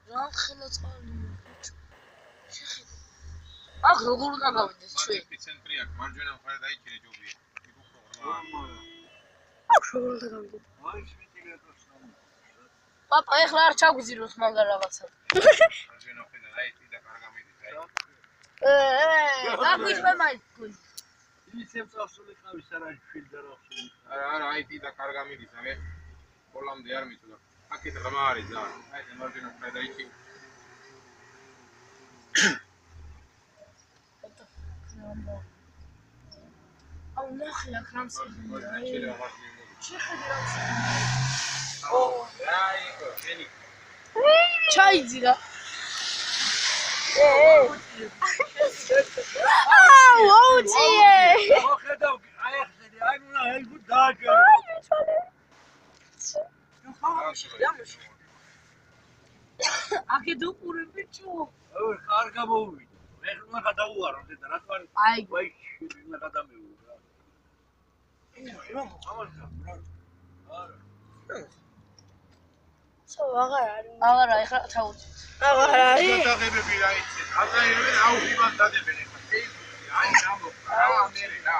რა ხელა წყალია. შეხედე. აქ როგორ უნდა გავიდეს ჩვენ? ცენტრი აქვს, მარჯვენა მხარე დაიჭირე ჯობია. აქ როგორ უნდა გავიდე? აი ის ვენტილატორს ნამო. პაპა ეხლა არ ჩაგვიზიროს მაგარ რაღაცა. მარჯვენა ხედა დაიჭი და კარგა მიდის, აი. დაგვიჭმე მაინც. ისე წასული ხავის არ არის შვილდა რახსოვი. არა, აიტი და კარგა მიდის, აგე. პოლამდე არ მიწოდა. აქეთ ღრმა არის ძალიან. აი ეს მარჯვენა მხარე დაიჭი. აუ ნახე აქ რამსებია. შეხედე რა შეხედე რამსებია. ო, აი იყო, შენი. ჩაიძირა. აუჩიე. მოხედავ, აი ახლა აი უნდა ელბუ დააჭერე. აქე დუყურე ბიჭო. ой, კარგა მოვიდა. ეხლა უნდა გადავუარო და რა თქმა უნდა. აი, ვაი, უნდა გადამეურო რა. არა. აღარა ეხლა ჩაუჭი. აღარ არის. დაგებები რა იცი. აზრაირები აუხიბად დადებენ ეხლა. აი რა მოხდა? რა ამერი რა.